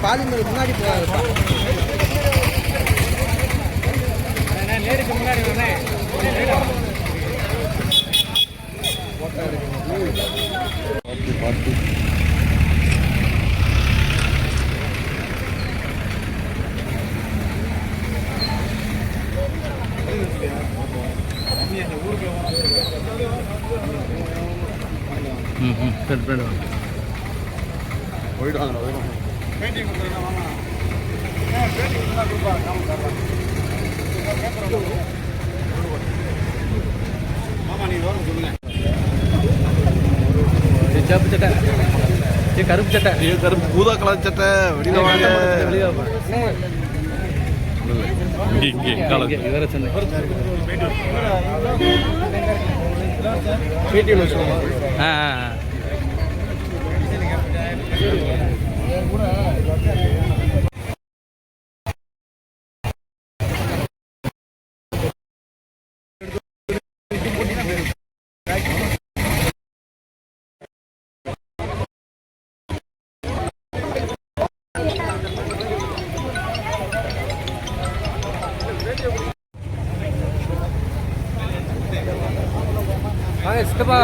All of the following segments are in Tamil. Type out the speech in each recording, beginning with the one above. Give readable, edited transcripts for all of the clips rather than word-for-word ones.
பாலிமர் முன்னாடி நேருக்கு முன்னாடி பார்த்து போயிடுவாங்க கருப்பு சட்டை கருப்பு சட்டை கருப்பு பூதா கலர் சட்டை சித்தப்பா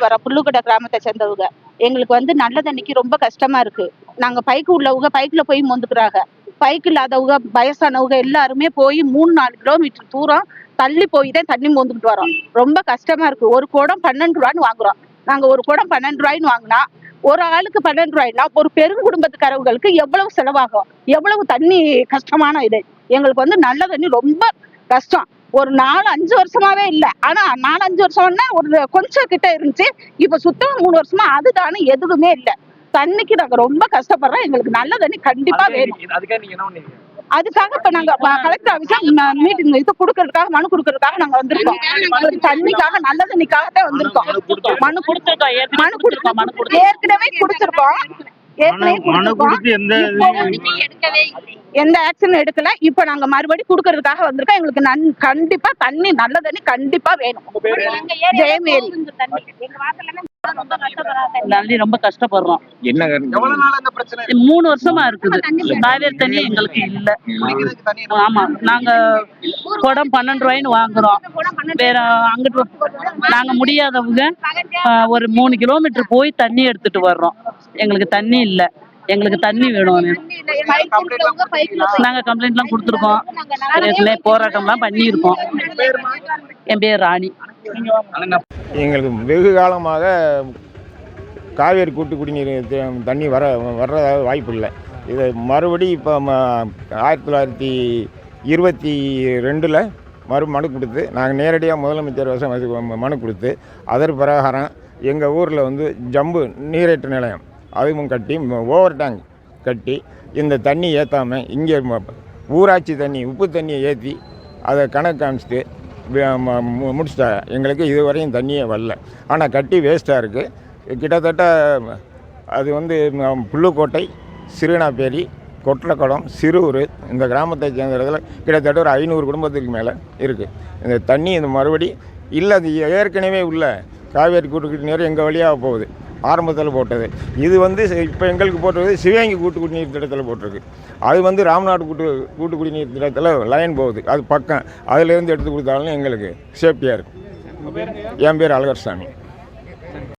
வர புல்லுக்கடை கிராமத்தை சேர்ந்தவங்க எங்களுக்கு வந்து நல்ல தண்ணிக்கு ரொம்ப கஷ்டமா இருக்கு. நாங்க பைக்கு உள்ளவங்க பைக்ல போய் மொந்துக்கிறாங்க, பைக் இல்லாதவங்க வயசானவங்க எல்லாருமே போய் 3-4 கிலோமீட்டர் தூரம் தள்ளி போய் தான் தண்ணி மோந்துக்கிட்டு வரோம். ரொம்ப கஷ்டமா இருக்கு. ஒரு குடம் 12 ரூபான்னு வாங்குறோம். நாங்க ஒரு குடம் 12 ரூபாய்ன்னு வாங்கினா ஒரு ஆளுக்கு 12 ரூபாய்னா ஒரு பெருங்குடும்பத்துக்காரவங்களுக்கு எவ்வளவு செலவாகும், எவ்வளவு தண்ணி கஷ்டமான இது. எங்களுக்கு வந்து நல்ல தண்ணி ரொம்ப கஷ்டம். ஒரு 4-5 வருஷமாவே இல்லை. ஆனா 4-5 வருஷம்னா ஒரு கொஞ்சம் கிட்ட இருந்துச்சு. இப்ப சுத்தமா 3 வருஷமா அதுதானே எதுவுமே இல்லை. தண்ணிக்கு நாங்க ரொம்ப கஷ்டப்படுறோம். எங்களுக்கு நல்ல தண்ணி கண்டிப்பா வேணும். அதுக்காக இப்ப நாங்க கலெக்டர் ஆபீஸ்ல மீட்டிங் இது கொடுக்கறதுக்காக மனு கொடுக்கறதுக்காக நாங்க வந்திருக்கோம். தண்ணிக்காக நல்ல தண்ணிக்காகத்தான் வந்திருக்கோம். ஏற்கனவே கொடுத்திருக்கோம். எந்த ஆக்ஷனும் எடுக்கல. இப்ப நாங்க மறுபடியும் குடுக்கறதுக்காக வந்திருக்கோம். எங்களுக்கு கண்டிப்பா தண்ணி நல்ல தண்ணி கண்டிப்பா வேணும். ஜெயமேரி தண்ணி ரொம்ப கஷ்டப்படுறோம். 3 வருஷமா இருக்குது. காவேரி தண்ணி எங்களுக்கு இல்ல. ஆமா, நாங்க குடம் 12 ரூபாய்ன்னு வாங்குறோம். வேற அங்கிட்டு நாங்க முடியாதவங்க ஒரு 3 கிலோமீட்டர் போய் தண்ணி எடுத்துட்டு வர்றோம். எங்களுக்கு தண்ணி இல்ல. எங்களுக்கு தண்ணி வேணும். நாங்க கம்ப்ளைண்ட் எல்லாம் கொடுத்துருக்கோம். போராட்டம்லாம் பண்ணியிருக்கோம். என் பேர் ராணி. எங்களுக்கு வெகு காலமாக காவேரி கூட்டு குடிநீர் தண்ணி வர்றதாக வாய்ப்பு இல்லை. இதை மறுபடி இப்போ 1922 மனு கொடுத்து நாங்கள் நேரடியாக முதலமைச்சர் மனு கொடுத்து அதற்கு பிரகாரம் எங்கள் ஊரில் வந்து ஜம்பு நீரேற்று நிலையம் அதுவும் கட்டி ஓவர் டேங்க் கட்டி இந்த தண்ணி ஏற்றாமல் இங்கே ஊராட்சி தண்ணி உப்பு தண்ணியை ஏற்றி அதை கணக்கு காமிச்சிட்டு முடிச்சிட்டாங்க. எங்களுக்கு இதுவரையும் தண்ணியே வரல. ஆனால் கட்டி வேஸ்ட்டாக இருக்குது. கிட்டத்தட்ட அது வந்து புல்லுக்கோட்டை, சிறுனாப்பேரி, கொட்டலக்குளம், சிறுவூர் இந்த கிராமத்தை சேர்ந்த இடத்துல கிட்டத்தட்ட ஒரு 500 குடும்பத்துக்கு மேலே இருக்குது. இந்த தண்ணி இந்த மறுபடி இல்லை. அது ஏற்கனவே உள்ள காவேரி கூட்டு நீர் எங்கள் வழியாக போகுது. ஆரம்பத்தில் போட்டது இது வந்து இப்போ எங்களுக்கு போட்டது சிவகங்கை கூட்டு குடிநீர் திட்டத்தில் போட்டிருக்கு. அது வந்து ராமநாடு கூட்டு குடிநீர் திட்டத்தில் லைன் போகுது. அது பக்கம் அதிலேருந்து எடுத்து கொடுத்தாலும் எங்களுக்கு சேஃப்டியாக இருக்கும். என் பேர் அழகர்சாமி.